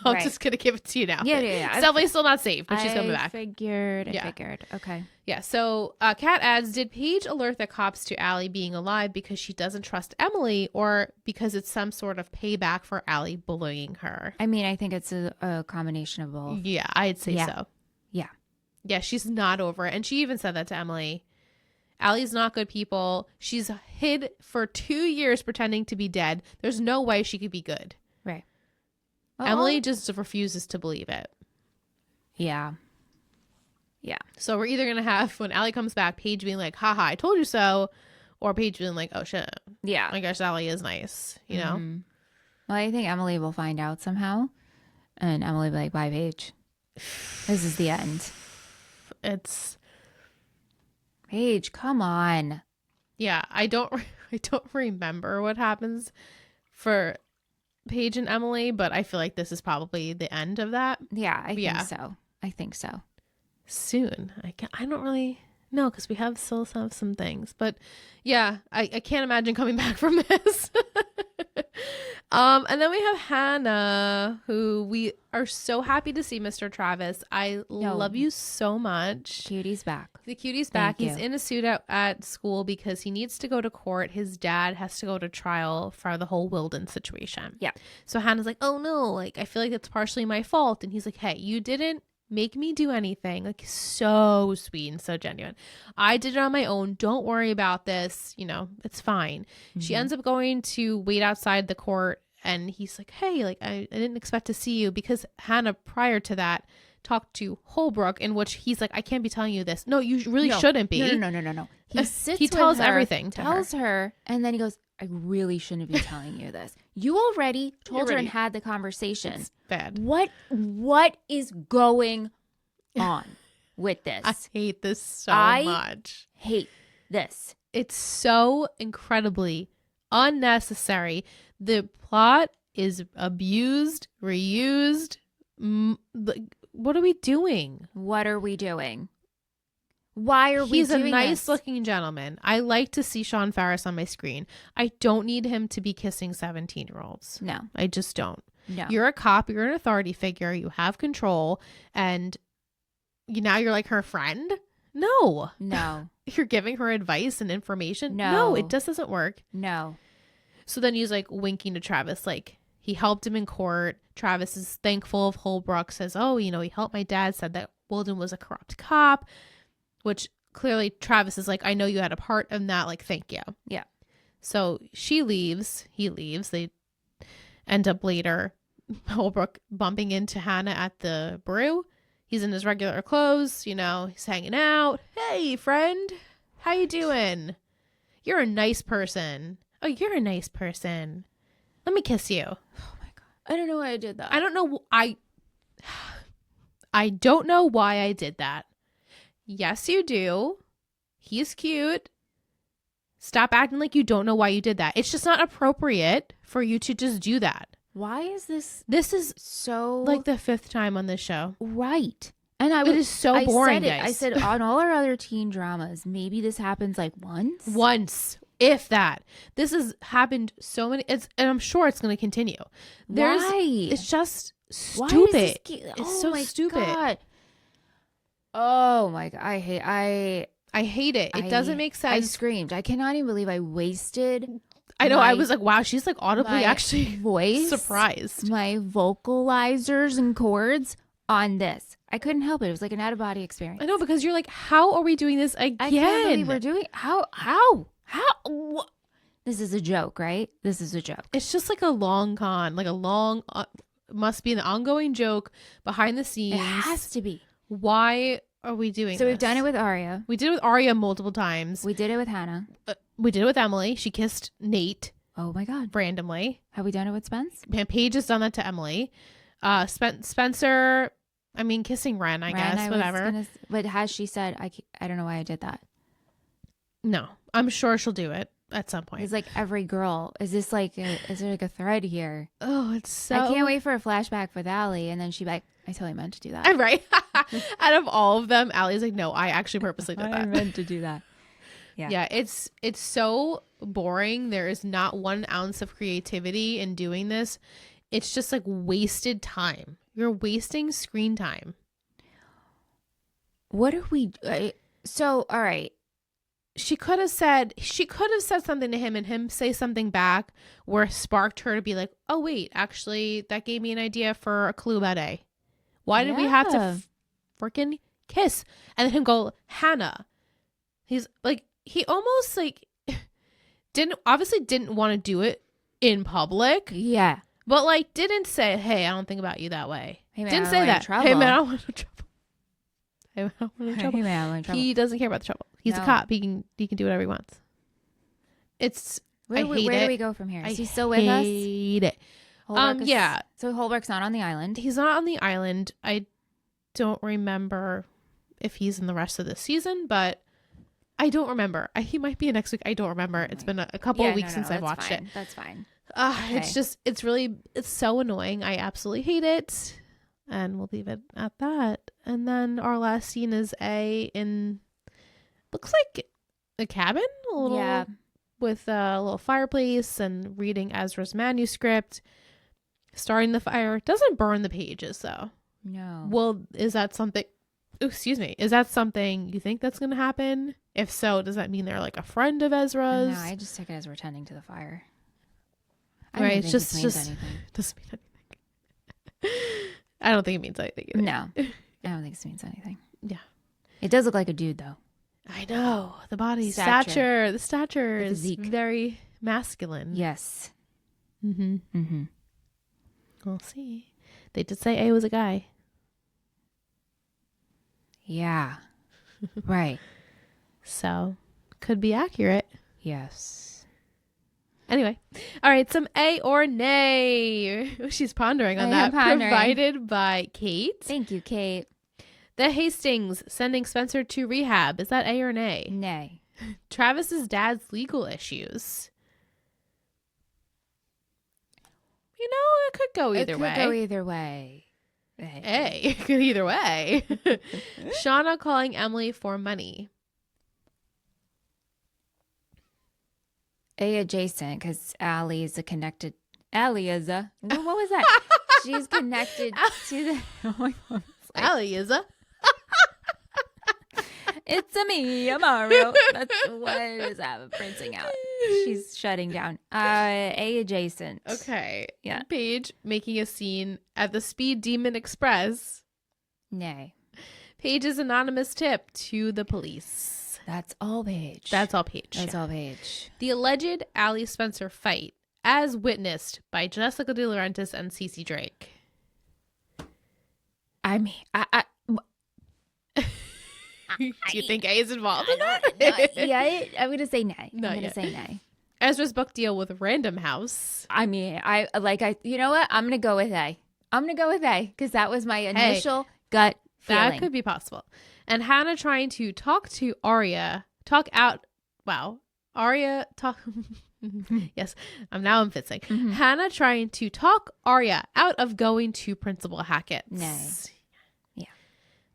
I'm just going to give it to you now. Yeah. It's definitely still not safe, but she's coming back. I figured. Okay. Yeah. So Kat adds, did Paige alert the cops to Allie being alive because she doesn't trust Emily or because it's some sort of payback for Allie bullying her? I mean, I think it's a combination of both. Yeah, I'd say so. Yeah. Yeah, she's not over it. And she even said that to Emily. Allie's not good people. She's hid for 2 years pretending to be dead. There's no way she could be good. Right. Emily just refuses to believe it. Yeah. So we're either going to have, when Allie comes back, Paige being like, haha, I told you so. Or Paige being like, oh, shit. Yeah. I guess Allie is nice, you know? Mm-hmm. Well, I think Emily will find out somehow. And Emily will be like, bye, Paige. This is the end. It's... Paige, come on. Yeah, I don't remember what happens for Paige and Emily, but I feel like this is probably the end of that. Yeah, I think so. Soon. I don't really know because we still have some things, but yeah, I can't imagine coming back from this. And then we have Hanna, who we are so happy to see. Mr. Travis, I love you so much. Cutie's back. The cutie's back. He's in a suit at school because he needs to go to court. His dad has to go to trial for the whole Wilden situation. Yeah. So Hannah's like, oh no, like I feel like it's partially my fault. And he's like, hey, you didn't make me do anything. Like, so sweet and so genuine. I did it on my own. Don't worry about this. It's fine. Mm-hmm. She ends up going to wait outside the court, and he's like, hey, like I didn't expect to see you, because Hanna prior to that talked to Holbrook, in which he's like, I can't be telling you this. No, you really shouldn't be. No. He tells with her, everything to tells her, and then he goes, I really shouldn't be telling you this. You already told her and had the conversation. It's bad. What is going on with this? I hate this so much. Hate this. It's so incredibly unnecessary. The plot is abused, reused. What are we doing? What are we doing? Why are we He's doing a nice this? looking gentleman. I like to see Sean Farris on my screen. I don't need him to be kissing 17-year-olds. No. I just don't. No. You're a cop. You're an authority figure. You have control. And now you're like her friend? No. You're giving her advice and information? No, it just doesn't work. No. So then he's like winking to Travis, like he helped him in court. Travis is thankful of Holbrook, says, oh, he helped my dad, said that Wilden was a corrupt cop, which clearly Travis is like, I know you had a part in that. Like, thank you. Yeah. So she leaves. He leaves. They end up later, Holbrook bumping into Hanna at the brew. He's in his regular clothes. He's hanging out. Hey, friend. How you doing? You're a nice person. Oh, you're a nice person. Let me kiss you. Oh, my God. I don't know why I did that. I don't know. I don't know why I did that. Yes, you do. He's cute. Stop acting like you don't know why you did that. It's just not appropriate for you to just do that. Why is this? This is so like the 5th time on this show. Right. And it is so boring, guys. I said on all our other teen dramas, maybe this happens like once. Once, if that. This has happened so many. And I'm sure it's going to continue. Why? It's just stupid. It's so stupid. God. Oh my God. I hate it. It doesn't make sense. I screamed. I cannot even believe I wasted. I know. I was like, wow, she's like audibly actually voice, surprised. My vocalizers and chords on this. I couldn't help it. It was like an out-of-body experience. I know, because you're like, how are we doing this again? I can't believe we're doing how? This is a joke, right? This is a joke. It's just like a long con, like a long must be an ongoing joke behind the scenes. It has to be. Why are we doing So this? we've done it with Aria. We did it with Aria multiple times. We did it with Hanna. We did it with Emily. She kissed Nate Oh my God. randomly. Have we done it with Spence? Paige has done that to Emily. Spencer, I mean, kissing Ren, I guess, whatever. But has she said, I don't know why I did that? No, I'm sure she'll do it at some point. It's like every girl. Is there like a thread here? Oh, it's so... I can't wait for a flashback with Allie. And then she'd be like, I totally meant to do that. Right. Out of all of them, Allie's like, no, I actually purposely did that. I meant to do that. Yeah. Yeah, it's so boring. There is not 1 ounce of creativity in doing this. It's just like wasted time. You're wasting screen time. What are we... So, all right. She could have said something to him and him say something back where sparked her to be like, oh, wait, actually, that gave me an idea for a clue about A. Why did we have to freaking kiss? And then him go, Hanna. He's like, he almost like didn't want to do it in public. Yeah. But like didn't say, hey, I don't think about you that way. Hey, man, didn't say that. Hey, man, I don't want no trouble. Hey, man, I don't want no trouble. Hey, man, I don't want trouble. He doesn't care about the trouble. He's a cop. He can do whatever he wants. Where do we go from here? Is he still with us? I hate it. Yeah. So Holbrook's not on the island. He's not on the island. I don't remember if he's in the rest of the season, but I don't remember. He might be in next week. I don't remember. It's been a couple of weeks since I've watched it. That's fine. Okay. It's so annoying. I absolutely hate it. And we'll leave it at that. And then our last scene is looks like a cabin, with a little fireplace and reading Ezra's manuscript. Starting the fire. Doesn't burn the pages though. No. Well, is that something? Excuse me. Is that something you think that's going to happen? If so, does that mean they're like a friend of Ezra's? No, I just took it as we're tending to the fire. Right, it's just doesn't mean anything. I don't think it means anything either. No, I don't think it means anything. Yeah, it does look like a dude though. I know the body stature. The stature is very masculine. Yes. Mm-hmm. We'll see. They did say A was a guy. Yeah. Right. So could be accurate. Yes. Anyway, all right, some A or nay. She's pondering on that. Provided by Kate. Thank you, Kate. The Hastings sending Spencer to rehab. Is that A or nay? Nay. Travis's dad's legal issues. You know, it could go either way. It could go either way. It could either way. Shauna calling Emily for money. A adjacent, because Allie is what was that? She's connected to the... Oh my God. Allie is a... It's a me, Mario. That's what is that printing out. She's shutting down. A adjacent. Okay. Yeah. Paige making a scene at the Speed Demon Express. Nay. Paige's anonymous tip to the police. That's all Paige. That's all Paige. That's all Paige. The alleged Allie Spencer fight, as witnessed by Jessica De Laurentiis and Cece Drake. I mean, Do you think A is involved in that? Yeah, I'm going to say nay. I'm going to say nay. Ezra's book deal with Random House. I mean, you know what? I'm going to go with A. I'm going to go with A because that was my initial gut feeling. That could be possible. And Hanna trying to talk to Aria, yes, I'm fitzing. Mm-hmm. Hanna trying to talk Aria out of going to Principal Hackett's. Nay. Yeah.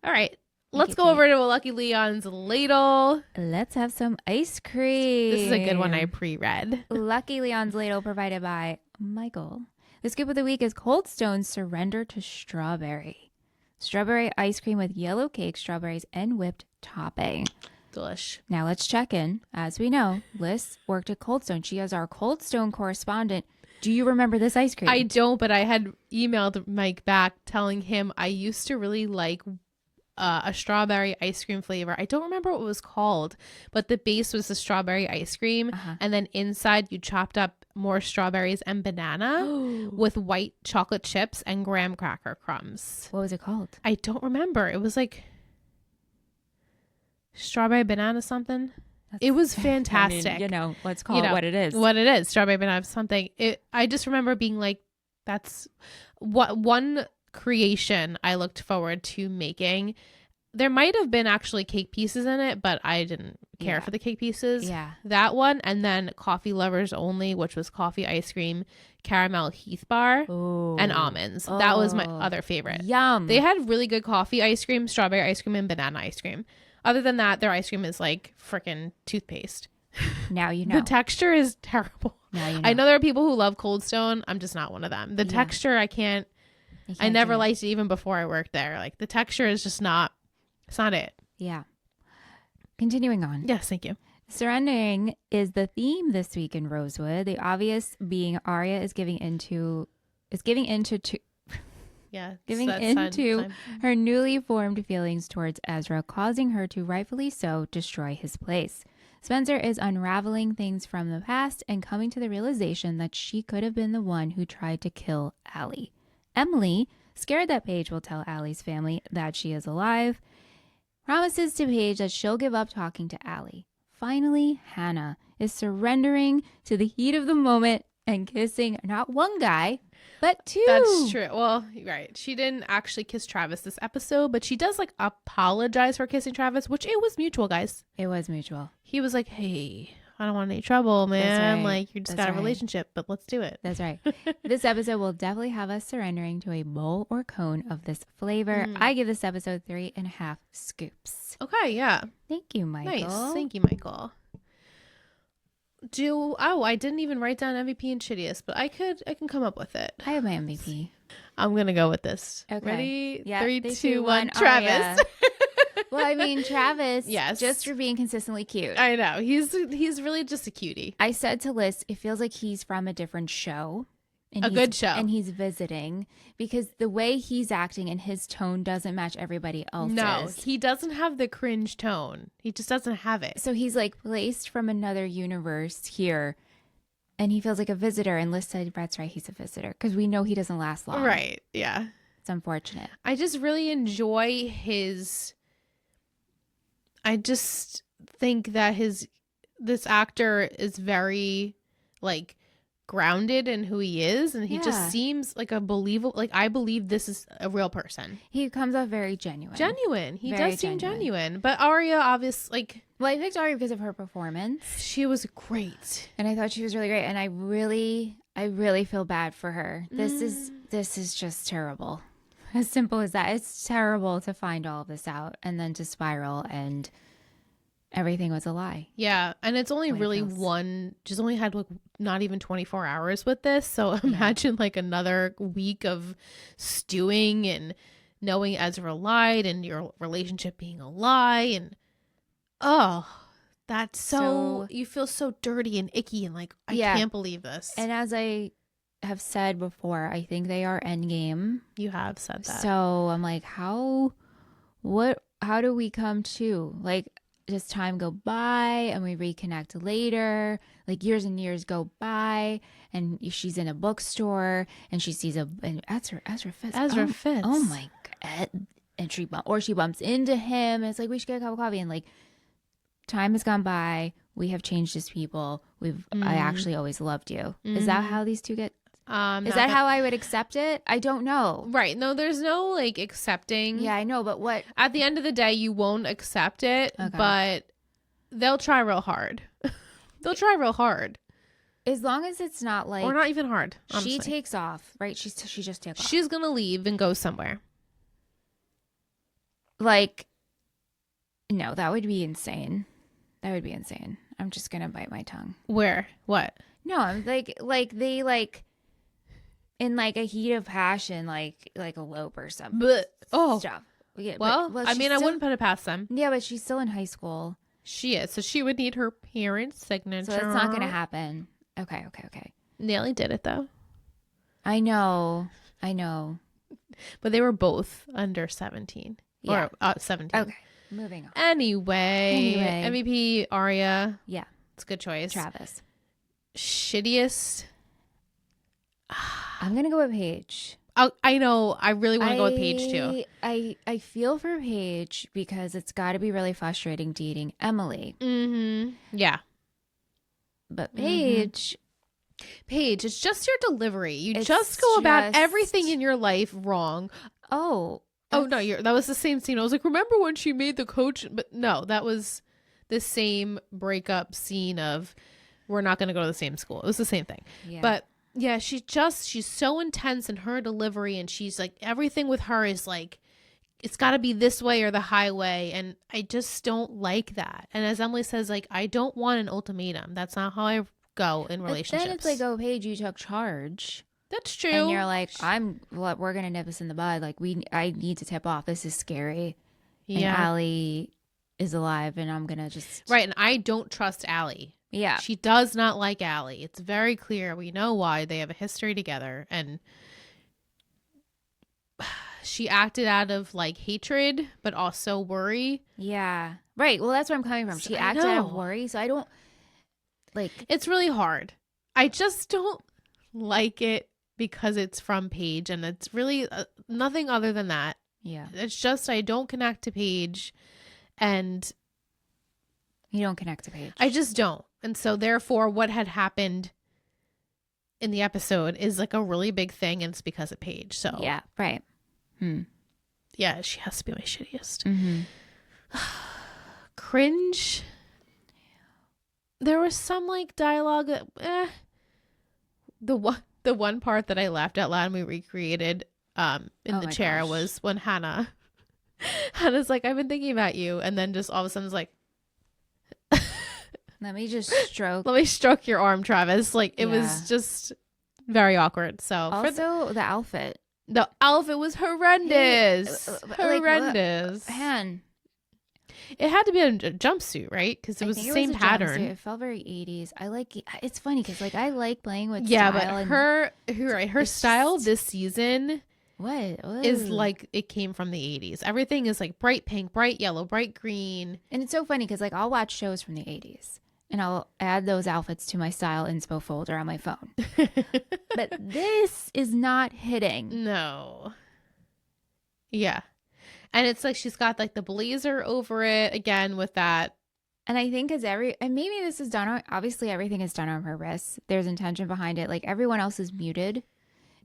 All right. Let's go over to a Lucky Leon's ladle. Let's have some ice cream. This is a good one I pre-read. Lucky Leon's ladle provided by Michael. The scoop of the week is Cold Stone's Surrender to Strawberry. Strawberry ice cream with yellow cake, strawberries, and whipped topping. Delish. Now let's check in. As we know, Liss worked at Cold Stone. She is our Cold Stone correspondent. Do you remember this ice cream? I don't, but I had emailed Mike back telling him I used to really like a strawberry ice cream flavor. I don't remember what it was called, but the base was the strawberry ice cream. And then inside you chopped up more strawberries and banana with white chocolate chips and graham cracker crumbs. What was it called? I don't remember. It was like strawberry banana something. It was fantastic. I mean, let's call it what it is. What it is. Strawberry banana something. I just remember being like, that's what one creation I looked forward to making. There might have been actually cake pieces in it, but I didn't care for the cake pieces. Yeah. That one. And then Coffee Lovers Only, which was coffee ice cream, caramel Heath bar, and almonds. That was my other favorite. Yum. They had really good coffee ice cream, strawberry ice cream, and banana ice cream. Other than that, their ice cream is like freaking toothpaste. Now you know. The texture is terrible. Now you know. I know there are people who love Cold Stone. I'm just not one of them. The texture, I can't. I never liked it even before I worked there. Like the texture is just not. It's not it. Yeah. Continuing on. Yes, thank you. Surrendering is the theme this week in Rosewood. The obvious being Aria is giving into her newly formed feelings towards Ezra, causing her to rightfully so destroy his place. Spencer is unraveling things from the past and coming to the realization that she could have been the one who tried to kill Allie. Emily, scared that Paige will tell Allie's family that she is alive, promises to Paige that she'll give up talking to Allie. Finally, Hanna is surrendering to the heat of the moment and kissing not one guy, but two. That's true. Well, right. She didn't actually kiss Travis this episode, but she does like apologize for kissing Travis, which it was mutual, guys. It was mutual. He was like, hey, I don't want any trouble, man. Right. Like, you just got a relationship, but let's do it. That's right. This episode will definitely have us surrendering to a bowl or cone of this flavor. I give this episode 3.5 scoops. Okay, yeah. Thank you, Michael. Nice. Thank you, Michael. I didn't even write down MVP and shittiest, but I can come up with it. I have my MVP. I'm gonna go with this. Okay. Ready? Yeah. 3, 2, 1. Travis. Well, I mean, Travis. Yes. Just for being consistently cute. I know. He's really just a cutie. I said to Liss, it feels like he's from a different show. A good show. And he's visiting because the way he's acting and his tone doesn't match everybody else's. No, he doesn't have the cringe tone. He just doesn't have it. So he's like placed from another universe here and he feels like a visitor. And Liss said, that's right, he's a visitor because we know he doesn't last long. Right. Yeah. It's unfortunate. I just really enjoy I just think that this actor is very like grounded in who he is, and he just seems like a believable. Like I believe this is a real person. He comes off very genuine. He does seem genuine. But Aria, obviously, I picked Aria because of her performance. She was great, and I thought she was really great. And I really feel bad for her. This is just terrible. As simple as that. It's terrible to find all of this out and then to spiral and everything was a lie. Yeah. And it's only really just only had like not even 24 hours with this. So imagine like another week of stewing and knowing Ezra lied and your relationship being a lie. And that's so you feel so dirty and icky and like, I can't believe this. And as I have said before, I think they are endgame. You have said that. So I'm like, how do we come to like, does time go by and we reconnect later? Like years and years go by and she's in a bookstore and she sees and Ezra Fitz. Oh my God. And she bumps into him and it's like, we should get a cup of coffee. And like, time has gone by. We have changed as people. I actually always loved you. Is that how these two get? Is that how I would accept it? I don't know. Right. No, there's no like accepting. Yeah, I know. But what? At the end of the day, you won't accept it, but they'll try real hard. They'll try real hard. As long as it's not like. Or not even hard. Honestly. She takes off, right? She just takes off. She's going to leave and go somewhere. Like, no, that would be insane. That would be insane. I'm just going to bite my tongue. Where? What? No, I'm like they like. In like a heat of passion, like elope or something. Stuff. Yeah, well, I mean, I wouldn't put it past them. Yeah, but she's still in high school. She is, so she would need her parents' signature. So it's not going to happen. Okay. Nelly did it though. I know. But they were both under 17. Yeah. Or 17. Okay. Moving on. Anyway. MVP, Aria. Yeah. It's a good choice. Travis. Shittiest. I'm going to go with Paige. I know. I really want to go with Paige too. I feel for Paige because it's got to be really frustrating dating Emily. Mm-hmm. Yeah. But Paige... Paige, it's just your delivery. You just go about everything in your life wrong. Oh no, that was the same scene. I was like, remember when she made the coach? But no, that was the same breakup scene of we're not going to go to the same school. It was the same thing. Yeah. But yeah, she's so intense in her delivery, and she's like, everything with her is like, it's got to be this way or the highway. And I just don't like that. And as Emily says, like, I don't want an ultimatum. That's not how I go in relationships. Then it's like, oh, Paige, you took charge. That's true. And you're like, we're gonna nip us in the bud. Like I need to tip off. This is scary. Yeah. And Allie is alive, and I'm gonna just right. And I don't trust Allie. Yeah, she does not like Allie. It's very clear. We know why. They have a history together, and she acted out of like hatred, but also worry. Yeah, right. Well, that's where I'm coming from. She acted out of worry, so I don't like. It's really hard. I just don't like it. Because it's from Paige, and it's really nothing other than that. Yeah. It's just I don't connect to Paige, and you don't connect to Paige. I just don't. And so therefore what had happened in the episode is like a really big thing, and it's because of Paige. So yeah, right. Yeah, she has to be my shittiest. Mm-hmm. Cringe. There was some like dialogue that the one part that I laughed out loud and we recreated in the chair was when Hanna's like, I've been thinking about you, and then just all of a sudden it's like, let me just stroke your arm, Travis. Like it was just very awkward. So also the outfit was horrendous. Horrendous. Man, it had to be a jumpsuit, right? Because it was the same pattern. It felt very 80s. It's funny because like I like playing with style. But her style this season is like it came from the 80s. Everything is like bright pink, bright yellow, bright green. And it's so funny because like I'll watch shows from the 80s and I'll add those outfits to my style inspo folder on my phone. But this is not hitting. No. Yeah. And it's like she's got like the blazer over it again with that. And I think and maybe this is done on, obviously everything is done on purpose. There's intention behind it. Like everyone else is muted.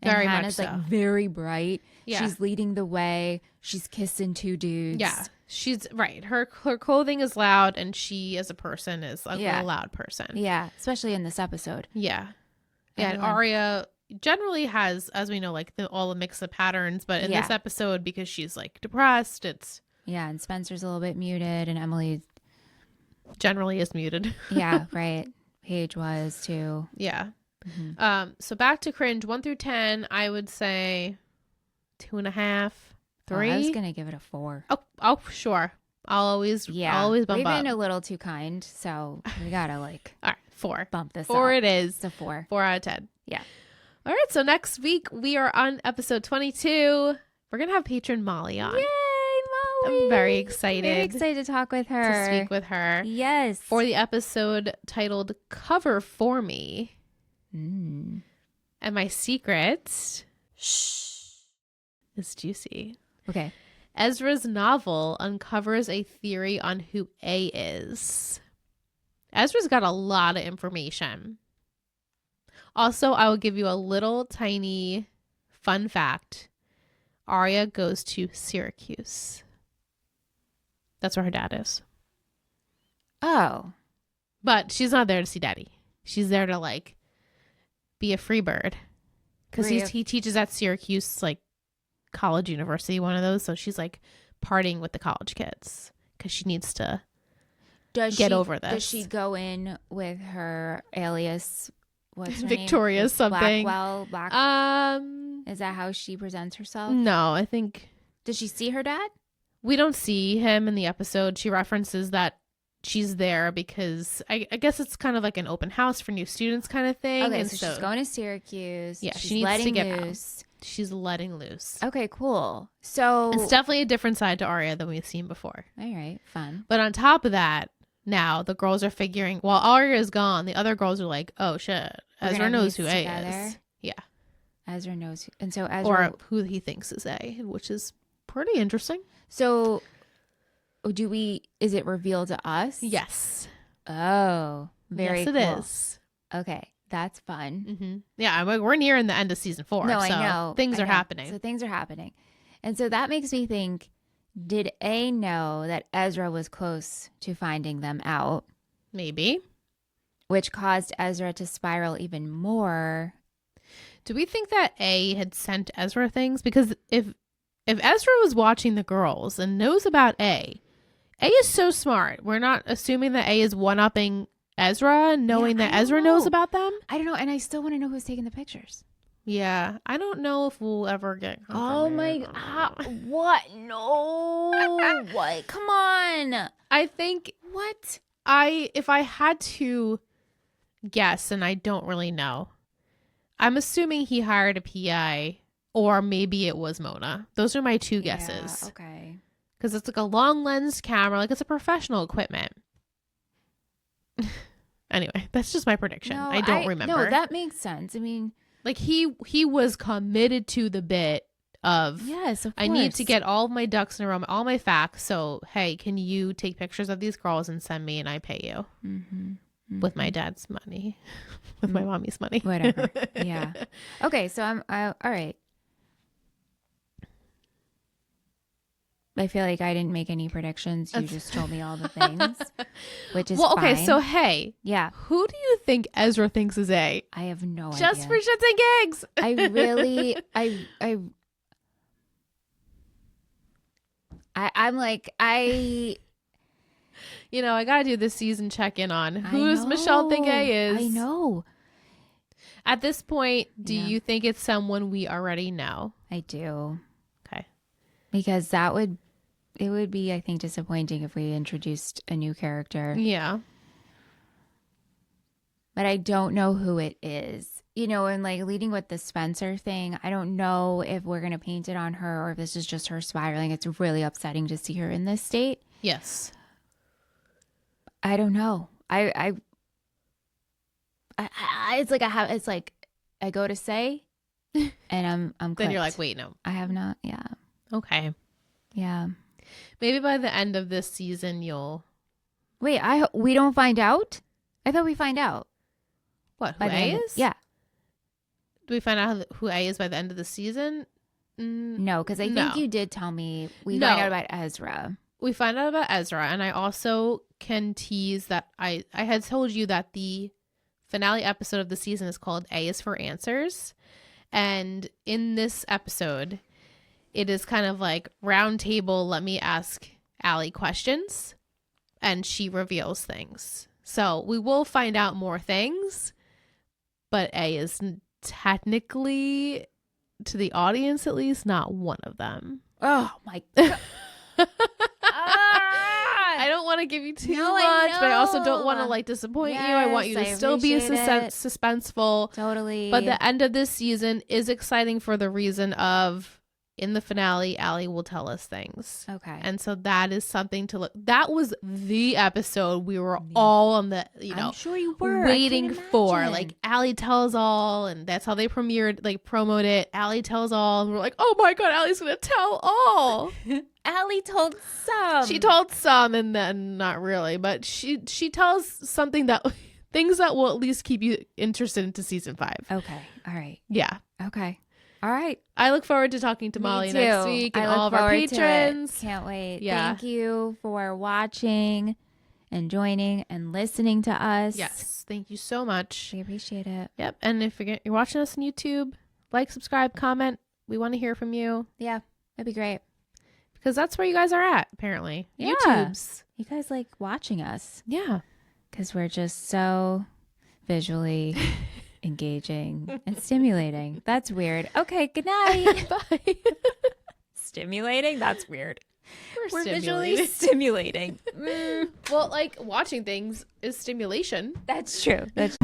And very Hannah's much so. Like very bright. Yeah. She's leading the way. She's kissing two dudes. Yeah. She's right. Her clothing is loud, and she as a person is a loud person. Yeah. Especially in this episode. Yeah. Yeah. And Aria generally has, as we know, like all the mix of patterns, but in this episode, because she's like depressed, it's and Spencer's a little bit muted, and Emily generally is muted. Yeah, right. Paige was too. Yeah. Mm-hmm. So back to Cringe 1 through 10, I would say 2.5, 3. I was gonna give it a 4. Oh, sure. I'll always bump We've up. been a little too kind, so we gotta like all right, 4. Bump this 4 up. It is. It's a 4. 4 out of 10. Yeah. All right, so next week we are on episode 22. We're gonna have patron Molly on. Yay, Molly! I'm very excited. Very excited to talk with her. To speak with her. Yes. For the episode titled "Cover for Me." And my secret is juicy. Okay. Ezra's novel uncovers a theory on who A is. Ezra's got a lot of information. Also, I will give you a little tiny fun fact. Aria goes to Syracuse. That's where her dad is. Oh. But she's not there to see daddy. She's there to like be a free bird. Because he teaches at Syracuse, like college, university, one of those. So she's like partying with the college kids because she needs to get over this. Does she go in with her alias? What's her Victoria name? something. Blackwell. Is that how she presents herself? No, I think. Does she see her dad? We don't see him in the episode. She references that she's there because I guess it's kind of like an open house for new students kind of thing. Okay, so she's going to Syracuse. Yeah, she's she needs letting to get loose. she's letting loose. Okay, cool. So it's definitely a different side to Aria than we've seen before. All right, fun. But on top of that, now the girls are figuring, while Aria is gone, the other girls are like, oh shit, Ezra knows who A is. Yeah. Ezra knows. And so Ezra. Or who he thinks is A, which is pretty interesting. So is it revealed to us? Yes. Oh, very cool. Yes, it is. Okay. That's fun. Mm-hmm. Yeah, we're nearing the end of season 4. No, so I know. Things are happening. So things are happening. And so that makes me think, did A know that Ezra was close to finding them out? Maybe. Which caused Ezra to spiral even more. Do we think that A had sent Ezra things? Because if Ezra was watching the girls and knows about A is so smart. We're not assuming that A is one-upping Ezra, knowing that Ezra knows about them. I don't know, and I still want to know who's taking the pictures. Yeah, I don't know if we'll ever get. Oh my god! What? No! What? Come on! I think what? if I had to guess, and I don't really know, I'm assuming he hired a PI, or maybe it was Mona. Those are my 2 guesses. Okay. Because it's like a long lens camera, like it's a professional equipment. Anyway, that's just my prediction. I don't remember. No, that makes sense. I mean, like he was committed to the bit of, yes, of course. I need to get all of my ducks in a row, all my facts. So, hey, can you take pictures of these girls and send me and I pay you with my dad's money, with my mommy's money, whatever. Yeah. Okay. So all right. I feel like I didn't make any predictions. You just told me all the things, which is fine. Okay. So, hey. Yeah. Who do you think Ezra thinks is A? I have no idea. Just for shits and gigs. I'm like, I got to do this season check-in on who's Michelle think A is. I know. At this point, do you think it's someone we already know? I do. Okay. Because it would be, I think, disappointing if we introduced a new character. Yeah. But I don't know who it is. And like leading with the Spencer thing, I don't know if we're going to paint it on her or if this is just her spiraling. It's really upsetting to see her in this state. Yes. I don't know. I it's like I go to say and I'm then you're like, wait, no. I have not. Yeah. Okay. Yeah. Maybe by the end of this season you'll we don't find out? I thought we find out. What, who A is? Yeah. Do we find out who A is by the end of the season? No, because I think you did tell me find out about Ezra. We find out about Ezra, and I also can tease that I had told you that the finale episode of the season is called A is for Answers. And in this episode, it is kind of like round table, let me ask Allie questions, and she reveals things. So we will find out more things, but A is technically, to the audience at least, not one of them. Oh my God. I don't want to give you too much, but I also don't want to disappoint you. I want you to still be suspenseful. Totally. But the end of this season is exciting for the reason of, in the finale, Allie will tell us things. Okay. And so that is something to look. That was the episode we were all on the, I'm sure you were waiting for. Like, Allie tells all, and that's how they promoted it. Allie tells all, and we're like, oh my God, Allie's gonna tell all. Allie told some. She told some, and then not really, but she tells something things that will at least keep you interested into season 5. Okay. All right. Yeah. Okay. All right. I look forward to talking to Molly next week and all of our patrons. Can't wait. Yeah. Thank you for watching and joining and listening to us. Yes. Thank you so much. We appreciate it. Yep. And if you're watching us on YouTube, like, subscribe, comment. We want to hear from you. Yeah. That'd be great. Because that's where you guys are at, apparently. Yeah. YouTube's. You guys like watching us. Yeah. Because we're just so visually engaging and stimulating. That's weird. Okay, good night. Bye. Stimulating? That's weird. We're visually stimulating. Well, watching things is stimulation. That's true. That's